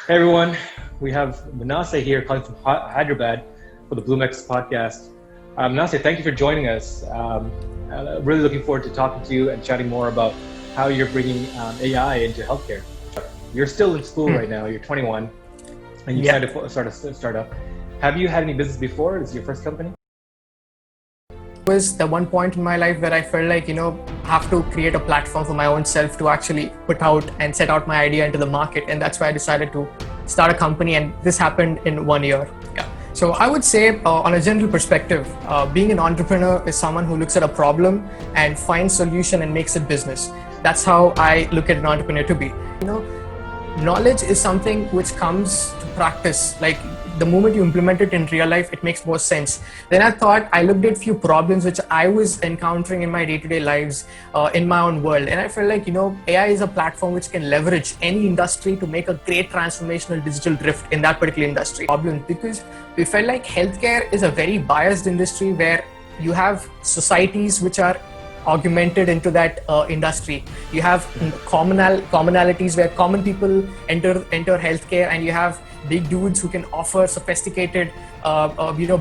Hey everyone, we have Manasseh here calling from Hyderabad for the BloomX podcast. Manasseh, thank you for joining us. Really looking forward to talking to you and chatting more about how you're bringing AI into healthcare. You're still in school right now, you're 21, and you decided to start a startup. Have you had any business before? Is it your first company? Was the one point in my life where I felt like, have to create a platform for my own self to actually put out and set out my idea into the market. And that's why I decided to start a company. And this happened in 1 year. Yeah. So I would say on a general perspective, being an entrepreneur is someone who looks at a problem and finds solution and makes it business. That's how I look at an entrepreneur to be. Knowledge is something which comes to practice. Like the moment you implement it in real life, it makes more sense. Then I looked at few problems which I was encountering in my day-to-day lives, in my own world. And I felt like, AI is a platform which can leverage any industry to make a great transformational digital drift in that particular industry. Problems, because we felt like healthcare is a very biased industry where you have societies which are augmented into that industry. You have commonalities where common people enter healthcare, and you have big dudes who can offer sophisticated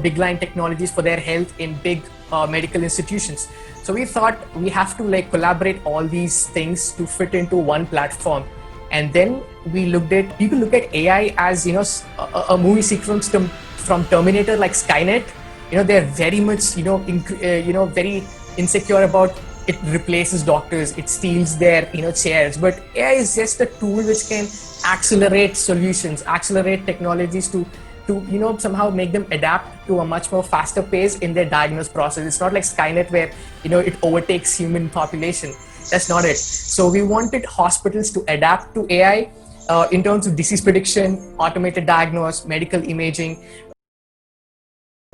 big line technologies for their health in big medical institutions. So we thought we have to collaborate all these things to fit into one platform. And then people look at AI as a movie sequence from Terminator, like Skynet. They're very much very insecure about it replaces doctors, it steals their chairs. But AI is just a tool which can accelerate solutions, accelerate technologies to somehow make them adapt to a much more faster pace in their diagnosis process. It's not like Skynet where it overtakes human population. That's not it. So we wanted hospitals to adapt to AI in terms of disease prediction, automated diagnosis, medical imaging.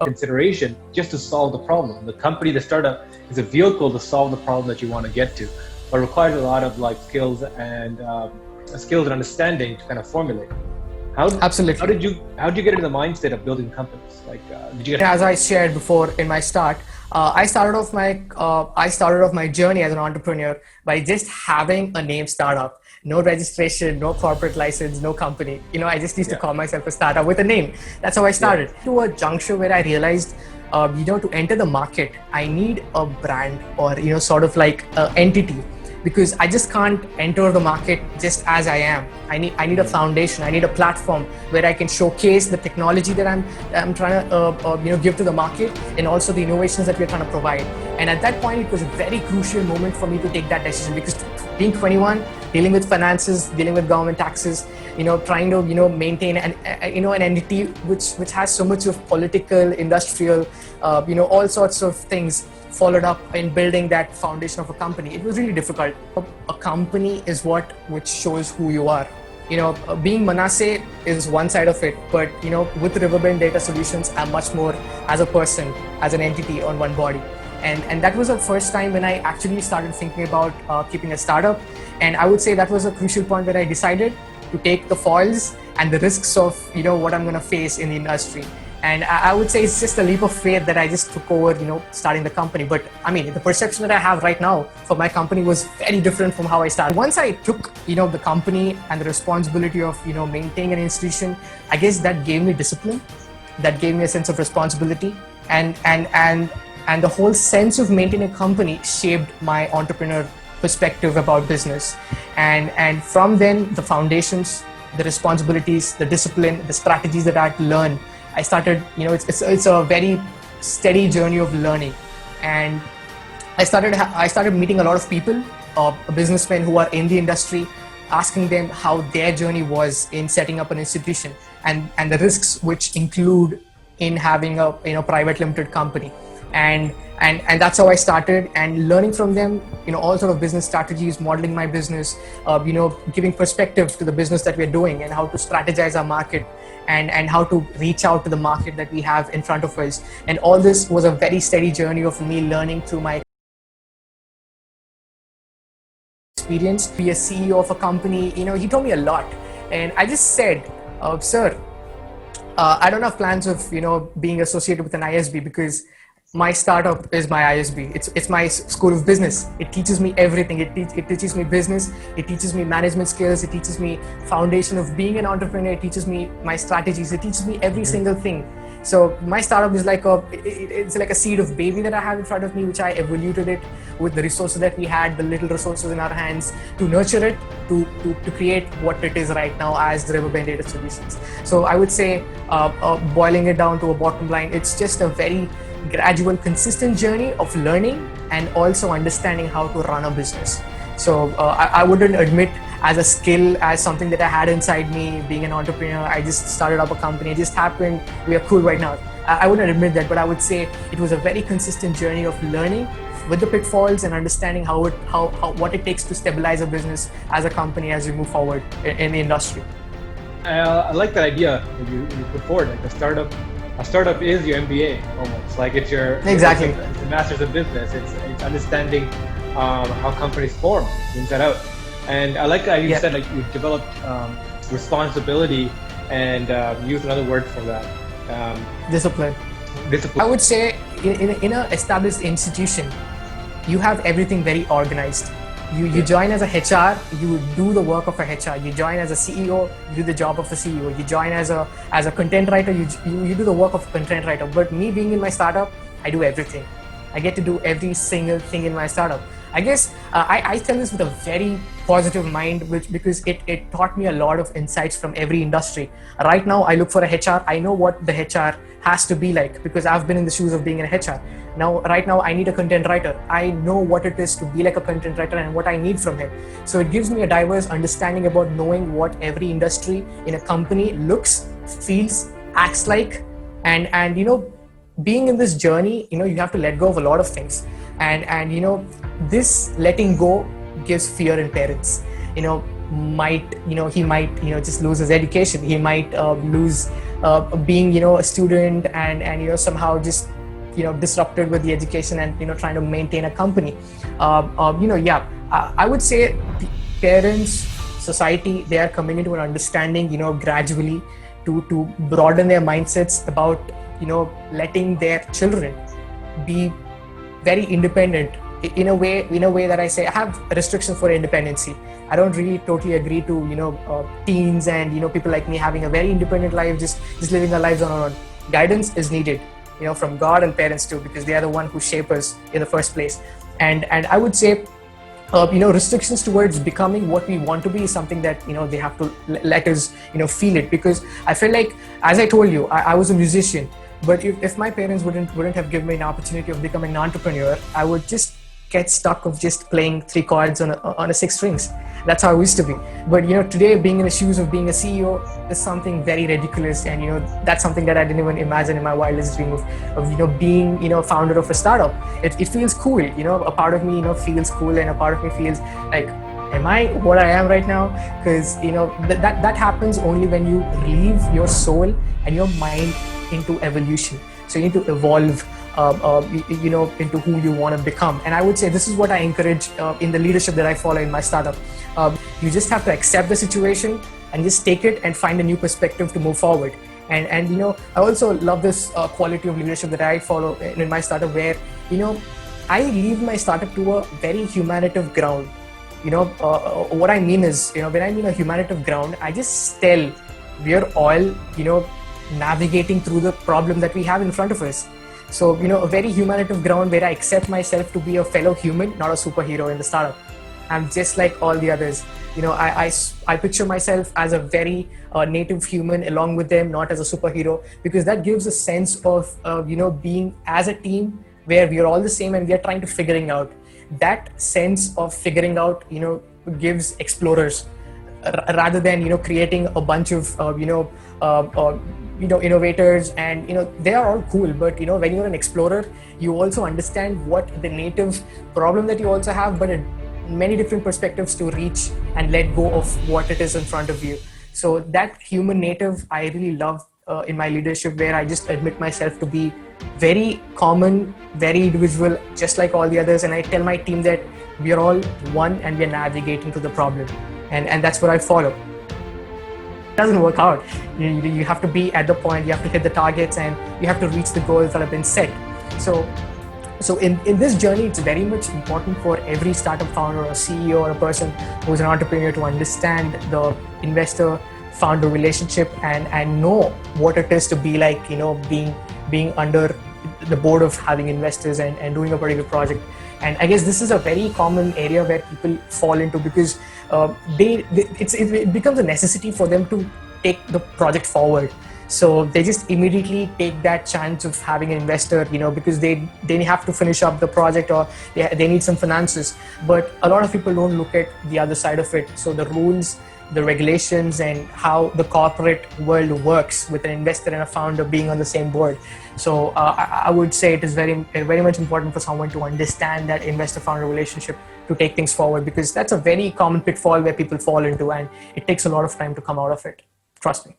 Consideration just to solve the problem. The company, the startup, is a vehicle to solve the problem that you want to get to, but requires a lot of skills and understanding to kind of formulate. Absolutely. How did you get into the mindset of building companies? As I shared before in my start, I started off my journey as an entrepreneur by just having a name startup. No registration, no corporate license, no company. I just used to call myself a startup with a name. That's how I started. To a juncture where I realized, to enter the market, I need a brand or, sort of like an entity, because I just can't enter the market just as I am. I need a foundation. I need a platform where I can showcase the technology that I'm trying to give to the market, and also the innovations that we're trying to provide. And at that point, it was a very crucial moment for me to take that decision, because being 21, dealing with finances, dealing with government taxes, trying to maintain an entity which has so much of political, industrial, all sorts of things followed up in building that foundation of a company. It was really difficult. A company is which shows who you are. Being Manasseh is one side of it, but with Riverbend Data Solutions, I'm much more as a person, as an entity on one body. And that was the first time when I actually started thinking about keeping a startup. And I would say that was a crucial point where I decided to take the foils and the risks of what I'm going to face in the industry. And I would say it's just a leap of faith that I just took over, starting the company. But I mean, the perception that I have right now for my company was very different from how I started. Once I took, the company and the responsibility of, maintaining an institution, I guess that gave me discipline. That gave me a sense of responsibility. And the whole sense of maintaining a company shaped my entrepreneur perspective about business. And from then, the foundations, the responsibilities, the discipline, the strategies that I had to learn, I started, it's a very steady journey of learning. And I started meeting a lot of people, businessmen who are in the industry, asking them how their journey was in setting up an institution, and the risks which include in having a private limited company. And that's how I started, and learning from them, all sort of business strategies, modeling my business, giving perspective to the business that we're doing, and how to strategize our market, and how to reach out to the market that we have in front of us. And all this was a very steady journey of me learning through my experience. Be a CEO of a company, he told me a lot. And I just said, sir, I don't have plans of, being associated with an ISB, because My startup is my ISB. It's my school of business. It teaches me everything. It teaches me business. It teaches me management skills. It teaches me foundation of being an entrepreneur. It teaches me my strategies. It teaches me every single thing. So my startup is like it's like a seed of baby that I have in front of me, which I evaluated it with the resources that we had, the little resources in our hands to nurture it, to create what it is right now as the Riverbend Data Solutions. So I would say, boiling it down to a bottom line, it's just a very gradual, consistent journey of learning and also understanding how to run a business. So I wouldn't admit as a skill, as something that I had inside me, being an entrepreneur. I just started up a company. It just happened. We are cool right now. I wouldn't admit that, but I would say it was a very consistent journey of learning with the pitfalls and understanding how what it takes to stabilize a business as a company as we move forward in the industry. I like that idea that you put forward. Like a startup is your MBA almost. Like it's your exactly. It's a master's of business. It's understanding how companies form inside out. And I like how you said like you developed responsibility and use another word for that. Discipline. I would say in an established institution, you have everything very organized. You join as a HR, you do the work of a HR. You join as a CEO, you do the job of a CEO. You join as a content writer, you do the work of a content writer. But me being in my startup, I do everything. I get to do every single thing in my startup. I guess I tell this with a very positive mind, because it taught me a lot of insights from every industry. Right now, I look for a HR. I know what the HR has to be like because I've been in the shoes of being an HR. Right now, I need a content writer. I know what it is to be like a content writer and what I need from him. So it gives me a diverse understanding about knowing what every industry in a company looks, feels, acts like, and being in this journey, you have to let go of a lot of things. And this letting go gives fear in parents. He might just lose his education. He might lose being a student and somehow just disrupted with the education and trying to maintain a company. I would say parents, society, they are coming into an understanding gradually to broaden their mindsets about letting their children be very independent in a way that I say I have restrictions for independency. I don't really totally agree to teens and people like me having a very independent life, just living our lives on our own. Guidance is needed from God and parents too, because they are the one who shape us in the first place. And I would say restrictions towards becoming what we want to be is something that they have to let us feel it, because I feel like, as I told you, I was a musician. But if my parents wouldn't have given me an opportunity of becoming an entrepreneur, I would just get stuck of just playing 3 chords on a 6 strings. That's how I used to be. But today, being in the shoes of being a CEO is something very ridiculous, and that's something that I didn't even imagine in my wildest dream of being founder of a startup. It feels cool. A part of me feels cool, and a part of me feels like, am I what I am right now? Because that happens only when you relieve your soul and your mind into evolution. So you need to evolve into who you want to become. And I would say this is what I encourage in the leadership that I follow in my startup. You just have to accept the situation and just take it and find a new perspective to move forward. And I also love this quality of leadership that I follow in my startup, where I leave my startup to a very humanitative ground. What I mean is, when I mean a humanitative ground, I just tell we're all navigating through the problem that we have in front of us. So a very humanitative ground where I accept myself to be a fellow human, not a superhero in the startup. I'm just like all the others. I picture myself as a very native human along with them, not as a superhero, because that gives a sense of being as a team where we are all the same and we are trying to figuring out. That sense of figuring out gives explorers, rather than creating a bunch of innovators, and they are all cool, but when you're an explorer, you also understand what the native problem that you also have, but many different perspectives to reach and let go of what it is in front of you. So that human native I really love in my leadership, where I just admit myself to be very common, very individual, just like all the others, and I tell my team that we are all one and we are navigating to the problem, and that's what I follow. It doesn't work out. You have to be at the point, you have to hit the targets, and you have to reach the goals that have been set. So So in this journey, it's very much important for every startup founder or CEO or a person who's an entrepreneur to understand the investor founder relationship and know what it is to be like, being under the board of having investors and doing a particular project. And I guess this is a very common area where people fall into, because it becomes a necessity for them to take the project forward. So they just immediately take that chance of having an investor, because they have to finish up the project, or they need some finances. But a lot of people don't look at the other side of it. So the rules, the regulations, and how the corporate world works with an investor and a founder being on the same board. So I would say it is very, very much important for someone to understand that investor-founder relationship to take things forward, because that's a very common pitfall where people fall into, and it takes a lot of time to come out of it. Trust me.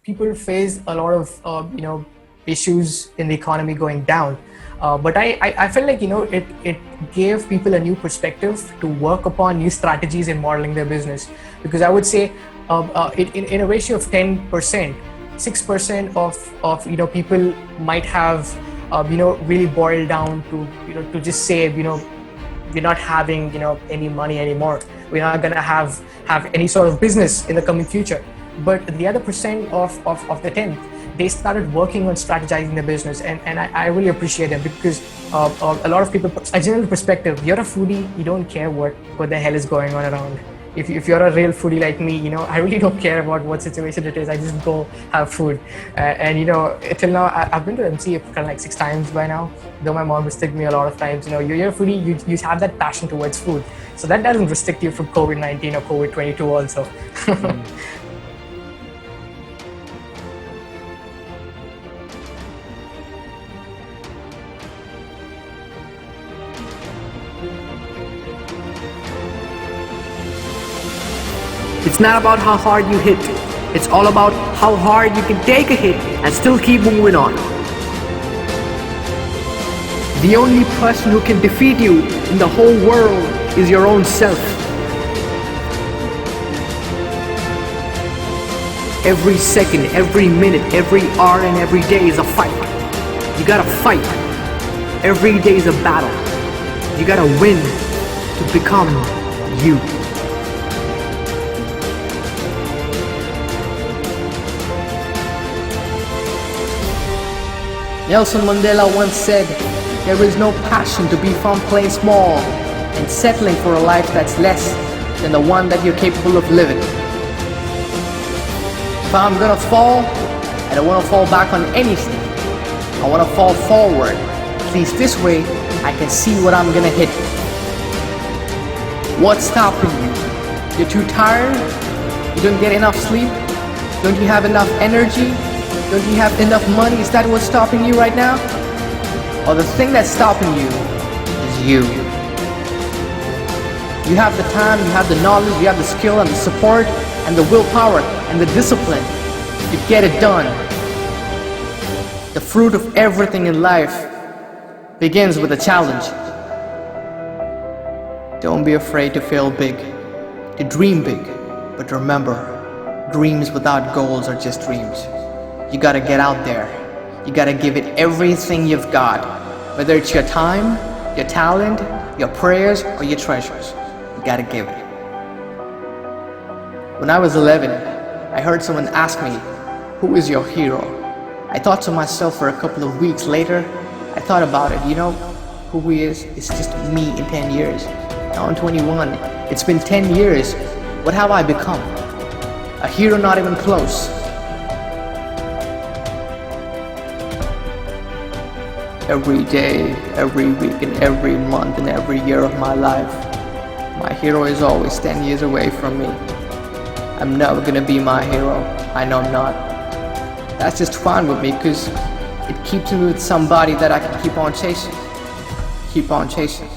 People face a lot of issues in the economy going down, but I felt like it gave people a new perspective to work upon new strategies in modeling their business. Because I would say in a ratio of 10%, 6% of people might have really boiled down to just say we're not having any money anymore, we're not gonna have any sort of business in the coming future. But the other percent of the 10, they started working on strategizing their business, and I really appreciate them, because a lot of people, a general perspective, you're a foodie, you don't care what the hell is going on around. If you're a real foodie like me, I really don't care about what situation it is. I just go have food. And till now, I've been to MC kind of like 6 times by now, though my mom restricted me a lot of times. You're a foodie, you have that passion towards food. So that doesn't restrict you from COVID-19 or COVID-22 also. It's not about how hard you hit. It's all about how hard you can take a hit and still keep moving on. The only person who can defeat you in the whole world is your own self. Every second, every minute, every hour, and every day is a fight. You gotta fight. Every day is a battle. You gotta win to become you. Nelson Mandela once said, "There is no passion to be found playing small and settling for a life that's less than the one that you're capable of living." If I'm gonna fall, I don't wanna fall back on anything. I wanna fall forward. At least this way, I can see what I'm gonna hit. What's stopping you? You're too tired? You don't get enough sleep? Don't you have enough energy? Don't you have enough money? Is that what's stopping you right now? Or the thing that's stopping you is you. You have the time, you have the knowledge, you have the skill and the support and the willpower and the discipline to get it done. The fruit of everything in life begins with a challenge. Don't be afraid to fail big, to dream big, but remember, dreams without goals are just dreams. You gotta get out there. You gotta give it everything you've got, whether it's your time, your talent, your prayers, or your treasures. You gotta give it. When I was 11, I heard someone ask me, "Who is your hero?" I thought to myself for a couple of weeks later. I thought about it, who he is, it's just me in 10 years. Now I'm 21. It's been 10 years. What have I become? A hero not even close. Every day, every week, and every month, and every year of my life, my hero is always 10 years away from me. I'm never gonna be my hero. I know I'm not. That's just fine with me, because it keeps me with somebody that I can keep on chasing. Keep on chasing.